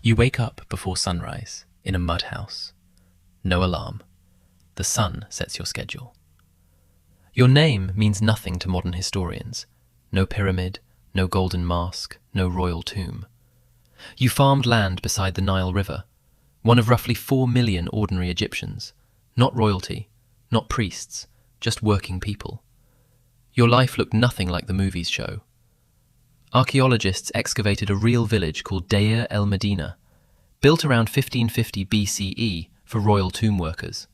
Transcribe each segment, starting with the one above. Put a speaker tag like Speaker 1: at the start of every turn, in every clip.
Speaker 1: You wake up before sunrise in a mud house. No alarm. The sun sets your schedule. Your name means nothing to modern historians. No pyramid, no golden mask, no royal tomb. You farmed land beside the Nile River, one of roughly 4 million ordinary Egyptians. Not royalty, not priests, just working people. Your life looked nothing like the movies show. Archaeologists excavated a real village called Deir el-Medina, built around 1550 BCE for royal tomb workers.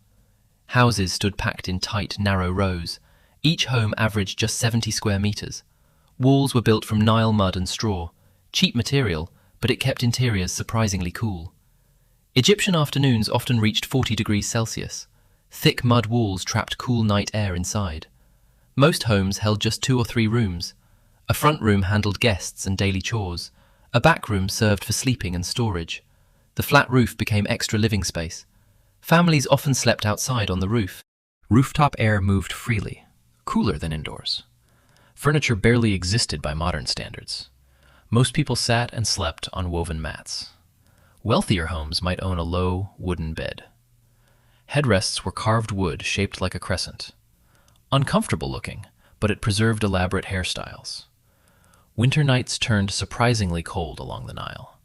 Speaker 1: Houses stood packed in tight, narrow rows. Each home averaged just 70 square meters. Walls were built from Nile mud and straw, cheap material, but it kept interiors surprisingly cool. Egyptian afternoons often reached 40 degrees Celsius. Thick mud walls trapped cool night air inside. Most homes held just 2 or 3 rooms. A front room handled guests and daily chores. A back room served for sleeping and storage. The flat roof became extra living space. Families often slept outside on the roof. Rooftop air moved freely, cooler than indoors. Furniture barely existed by modern standards. Most people sat and slept on woven mats. Wealthier homes might own a low, wooden bed. Headrests were carved wood shaped like a crescent. Uncomfortable looking, but it preserved elaborate hairstyles. Winter nights turned surprisingly cold along the Nile.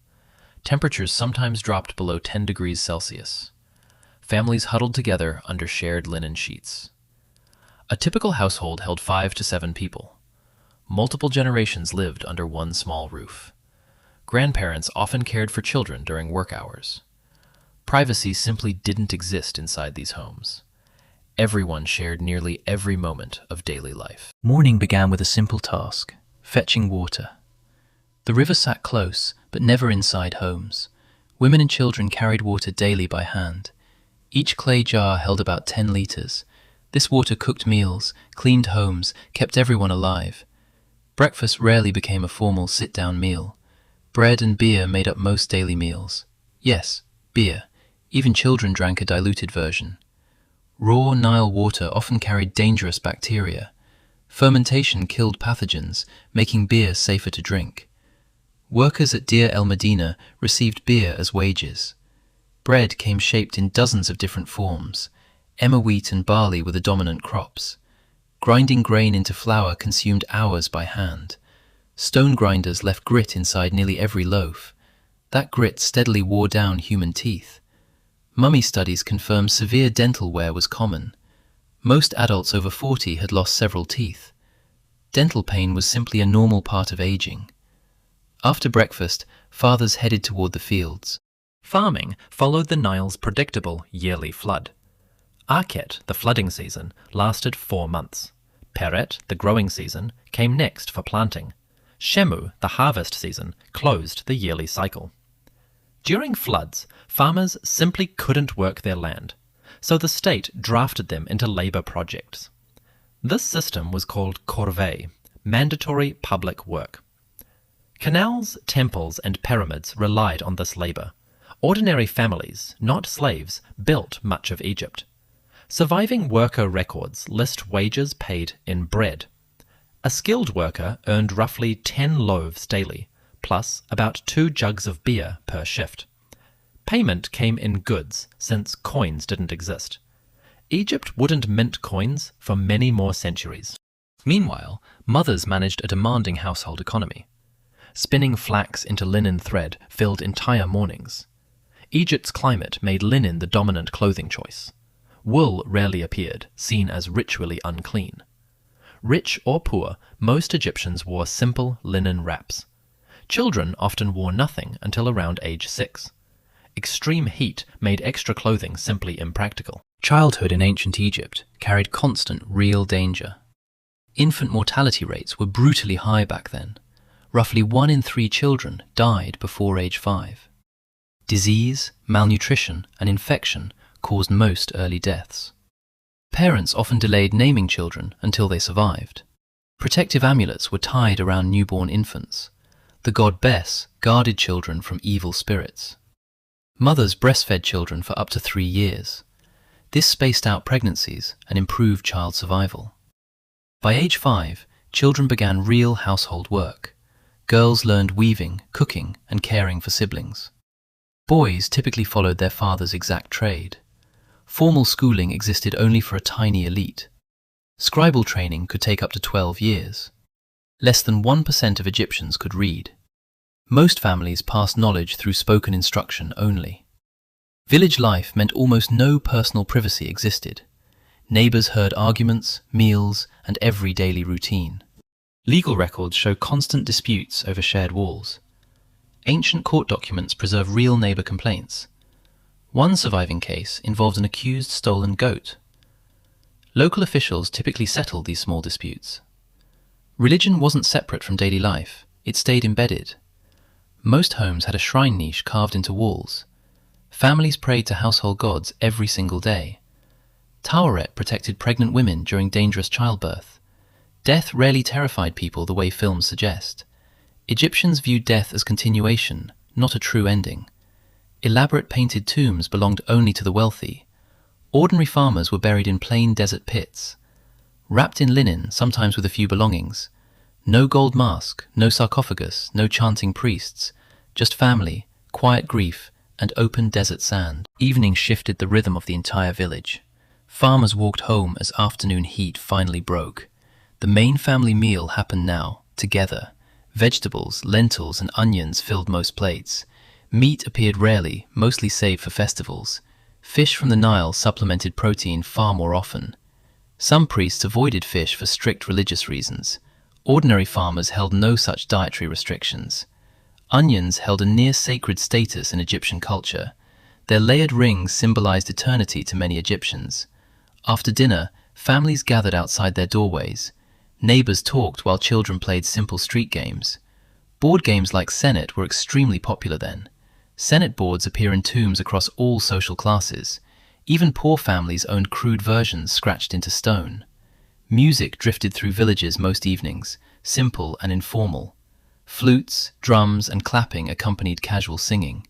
Speaker 1: Temperatures sometimes dropped below 10 degrees Celsius. Families huddled together under shared linen sheets. A typical household held 5 to 7 people. Multiple generations lived under one small roof. Grandparents often cared for children during work hours. Privacy simply didn't exist inside these homes. Everyone shared nearly every moment of daily life. Morning began with a simple task: fetching water. The river sat close, but never inside homes. Women and children carried water daily by hand. Each clay jar held about 10 liters. This water cooked meals, cleaned homes, kept everyone alive. Breakfast rarely became a formal sit-down meal. Bread and beer made up most daily meals. Yes, beer. Even children drank a diluted version. Raw Nile water often carried dangerous bacteria. Fermentation killed pathogens, making beer safer to drink. Workers at Deir el-Medina received beer as wages. Bread came shaped in dozens of different forms. Emmer wheat and barley were the dominant crops. Grinding grain into flour consumed hours by hand. Stone grinders left grit inside nearly every loaf. That grit steadily wore down human teeth. Mummy studies confirm severe dental wear was common. Most adults over 40 had lost several teeth. Dental pain was simply a normal part of aging. After breakfast, fathers headed toward the fields. Farming followed the Nile's predictable yearly flood. Akhet, the flooding season, lasted 4 months. Peret, the growing season, came next for planting. Shemu, the harvest season, closed the yearly cycle. During floods, farmers simply couldn't work their land, so the state drafted them into labor projects. This system was called corvée, mandatory public work. Canals, temples, and pyramids relied on this labor. Ordinary families, not slaves, built much of Egypt. Surviving worker records list wages paid in bread. A skilled worker earned roughly 10 loaves daily, plus about 2 jugs of beer per shift. Payment came in goods, since coins didn't exist. Egypt wouldn't mint coins for many more centuries. Meanwhile, mothers managed a demanding household economy. Spinning flax into linen thread filled entire mornings. Egypt's climate made linen the dominant clothing choice. Wool rarely appeared, seen as ritually unclean. Rich or poor, most Egyptians wore simple linen wraps. Children often wore nothing until around age 6. Extreme heat made extra clothing simply impractical. Childhood in ancient Egypt carried constant, real danger. Infant mortality rates were brutally high back then. Roughly 1 in 3 children died before age 5. Disease, malnutrition, and infection caused most early deaths. Parents often delayed naming children until they survived. Protective amulets were tied around newborn infants. The god Bes guarded children from evil spirits. Mothers breastfed children for up to 3 years. This spaced out pregnancies and improved child survival. By age 5, children began real household work. Girls learned weaving, cooking, and caring for siblings. Boys typically followed their father's exact trade. Formal schooling existed only for a tiny elite. Scribal training could take up to 12 years. Less than 1% of Egyptians could read. Most families passed knowledge through spoken instruction only. Village life meant almost no personal privacy existed. Neighbors heard arguments, meals, and every daily routine. Legal records show constant disputes over shared walls. Ancient court documents preserve real neighbor complaints. One surviving case involved an accused stolen goat. Local officials typically settled these small disputes. Religion wasn't separate from daily life, it stayed embedded. Most homes had a shrine niche carved into walls. Families prayed to household gods every single day. Taweret protected pregnant women during dangerous childbirth. Death rarely terrified people the way films suggest. Egyptians viewed death as continuation, not a true ending. Elaborate painted tombs belonged only to the wealthy. Ordinary farmers were buried in plain desert pits. Wrapped in linen, sometimes with a few belongings. No gold mask, no sarcophagus, no chanting priests. Just family, quiet grief, and open desert sand. Evening shifted the rhythm of the entire village. Farmers walked home as afternoon heat finally broke. The main family meal happened now, together. Vegetables, lentils, and onions filled most plates. Meat appeared rarely, mostly saved for festivals. Fish from the Nile supplemented protein far more often. Some priests avoided fish for strict religious reasons. Ordinary farmers held no such dietary restrictions. Onions held a near-sacred status in Egyptian culture. Their layered rings symbolized eternity to many Egyptians. After dinner, families gathered outside their doorways. Neighbors talked while children played simple street games. Board games like Senet were extremely popular then. Senet boards appear in tombs across all social classes. Even poor families owned crude versions scratched into stone. Music drifted through villages most evenings, simple and informal. Flutes, drums, and clapping accompanied casual singing.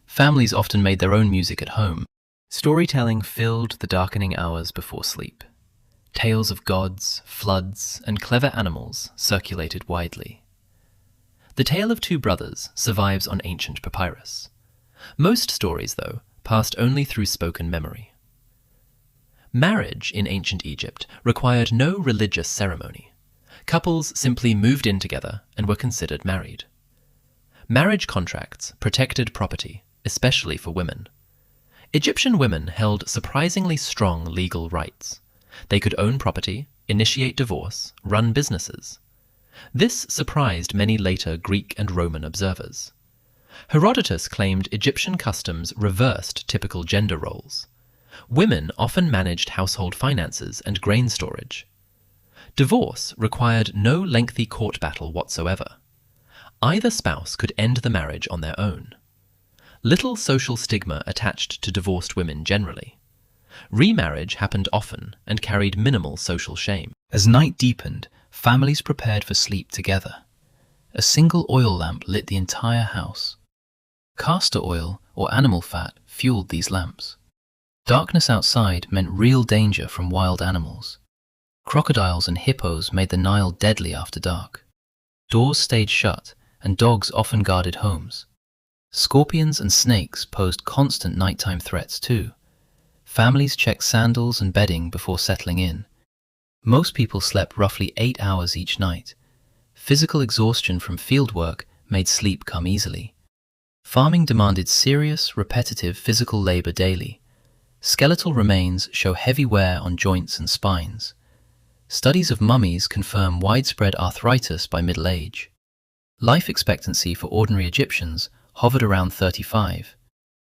Speaker 1: Families often made their own music at home. Storytelling filled the darkening hours before sleep. Tales of gods, floods, and clever animals circulated widely. The tale of two brothers survives on ancient papyrus. Most stories, though, passed only through spoken memory. Marriage in ancient Egypt required no religious ceremony. Couples simply moved in together and were considered married. Marriage contracts protected property, especially for women. Egyptian women held surprisingly strong legal rights. They could own property, initiate divorce, run businesses. This surprised many later Greek and Roman observers. Herodotus claimed Egyptian customs reversed typical gender roles. Women often managed household finances and grain storage. Divorce required no lengthy court battle whatsoever. Either spouse could end the marriage on their own. Little social stigma attached to divorced women generally. Remarriage happened often and carried minimal social shame. As night deepened, families prepared for sleep together. A single oil lamp lit the entire house. Castor oil or animal fat fueled these lamps. Darkness outside meant real danger from wild animals. Crocodiles and hippos made the Nile deadly after dark. Doors stayed shut, and dogs often guarded homes. Scorpions and snakes posed constant nighttime threats too. Families checked sandals and bedding before settling in. Most people slept roughly 8 hours each night. Physical exhaustion from field work made sleep come easily. Farming demanded serious, repetitive physical labor daily. Skeletal remains show heavy wear on joints and spines. Studies of mummies confirm widespread arthritis by middle age. Life expectancy for ordinary Egyptians hovered around 35.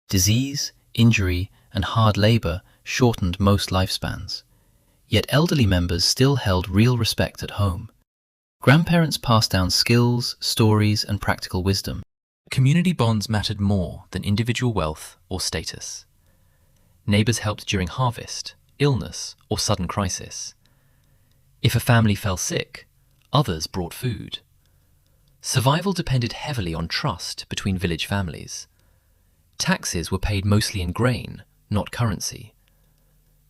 Speaker 1: Disease, injury, and hard labor shortened most lifespans. Yet elderly members still held real respect at home. Grandparents passed down skills, stories, and practical wisdom. Community bonds mattered more than individual wealth or status. Neighbors helped during harvest, illness, or sudden crisis. If a family fell sick, others brought food. Survival depended heavily on trust between village families. Taxes were paid mostly in grain, not currency.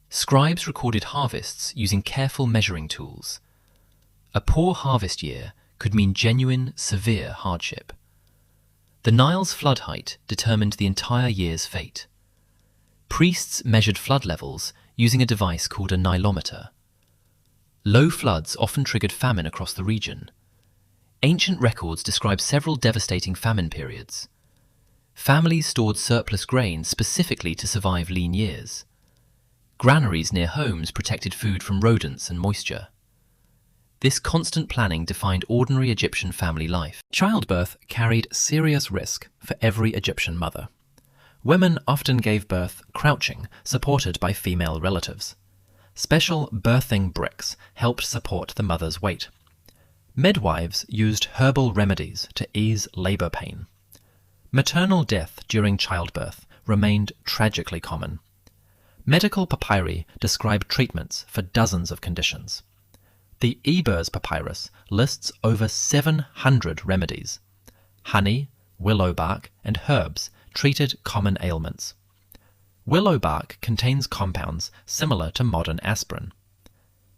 Speaker 1: Scribes recorded harvests using careful measuring tools. A poor harvest year could mean genuine, severe hardship. The Nile's flood height determined the entire year's fate. Priests measured flood levels using a device called a nilometer. Low floods often triggered famine across the region. Ancient records describe several devastating famine periods. Families stored surplus grain specifically to survive lean years. Granaries near homes protected food from rodents and moisture. This constant planning defined ordinary Egyptian family life.
Speaker 2: Childbirth carried serious risk for every Egyptian mother. Women often gave birth crouching, supported by female relatives. Special birthing bricks helped support the mother's weight. Midwives used herbal remedies to ease labor pain. Maternal death during childbirth remained tragically common. Medical papyri describe treatments for dozens of conditions. The Ebers papyrus lists over 700 remedies. Honey, willow bark, and herbs treated common ailments. Willow bark contains compounds similar to modern aspirin.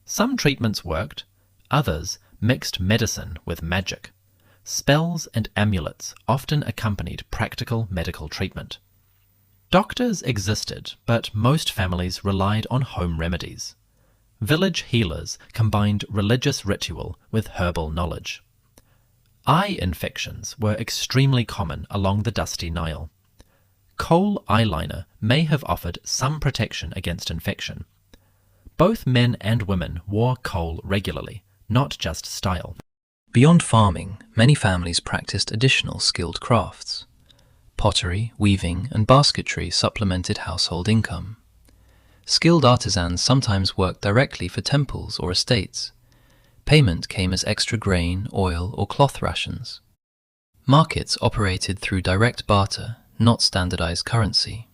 Speaker 2: Some treatments worked, others mixed medicine with magic. Spells and amulets often accompanied practical medical treatment. Doctors existed, but most families relied on home remedies. Village healers combined religious ritual with herbal knowledge. Eye infections were extremely common along the dusty Nile. Kohl eyeliner may have offered some protection against infection. Both men and women wore kohl regularly, not just style.
Speaker 1: Beyond farming, many families practiced additional skilled crafts. Pottery, weaving, and basketry supplemented household income. Skilled artisans sometimes worked directly for temples or estates. Payment came as extra grain, oil, or cloth rations. Markets operated through direct barter, not standardized currency.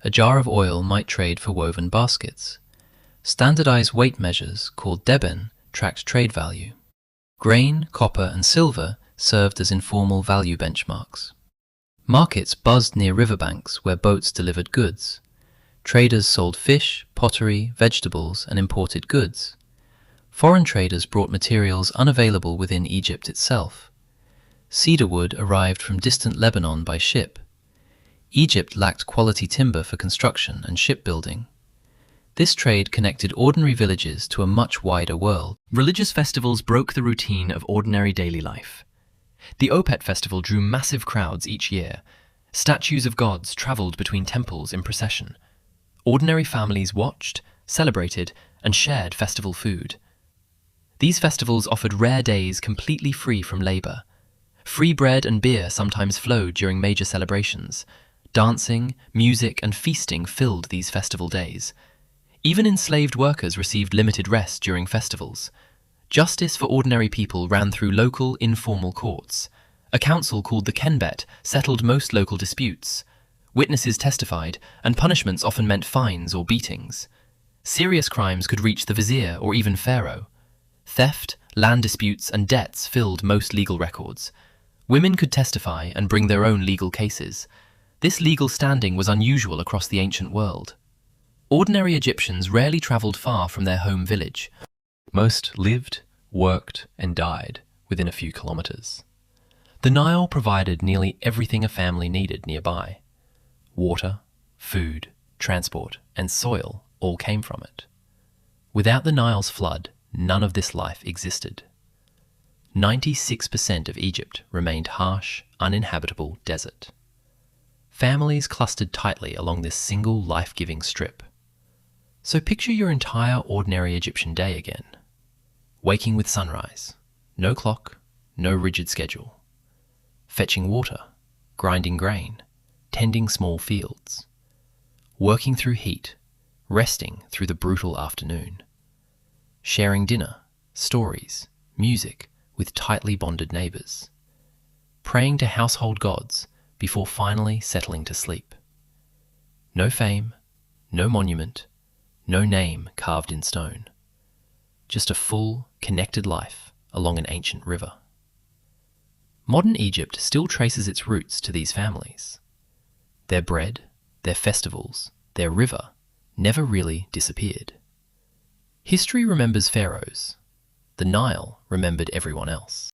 Speaker 1: A jar of oil might trade for woven baskets. Standardized weight measures, called deben, tracked trade value. Grain, copper, and silver served as informal value benchmarks. Markets buzzed near riverbanks where boats delivered goods. Traders sold fish, pottery, vegetables, and imported goods. Foreign traders brought materials unavailable within Egypt itself. Cedar wood arrived from distant Lebanon by ship. Egypt lacked quality timber for construction and shipbuilding. This trade connected ordinary villages to a much wider world.
Speaker 2: Religious festivals broke the routine of ordinary daily life. The Opet festival drew massive crowds each year. Statues of gods traveled between temples in procession. Ordinary families watched, celebrated, and shared festival food. These festivals offered rare days completely free from labor. Free bread and beer sometimes flowed during major celebrations. Dancing, music, and feasting filled these festival days. Even enslaved workers received limited rest during festivals. Justice for ordinary people ran through local, informal courts. A council called the Kenbet settled most local disputes. Witnesses testified, and punishments often meant fines or beatings. Serious crimes could reach the vizier or even pharaoh. Theft, land disputes, and debts filled most legal records. Women could testify and bring their own legal cases. This legal standing was unusual across the ancient world. Ordinary Egyptians rarely traveled far from their home village. Most lived, worked, and died within a few kilometers. The Nile provided nearly everything a family needed nearby. Water, food, transport, and soil all came from it. Without the Nile's flood, none of this life existed. 96% of Egypt remained harsh, uninhabitable desert. Families clustered tightly along this single life-giving strip. So picture your entire ordinary Egyptian day again. Waking with sunrise, no clock, no rigid schedule. Fetching water, grinding grain, tending small fields. Working through heat, resting through the brutal afternoon. Sharing dinner, stories, music with tightly bonded neighbors. Praying to household gods before finally settling to sleep. No fame, no monument, no name carved in stone. Just a full, connected life along an ancient river. Modern Egypt still traces its roots to these families. Their bread, their festivals, their river never really disappeared. History remembers pharaohs. The Nile remembered everyone else.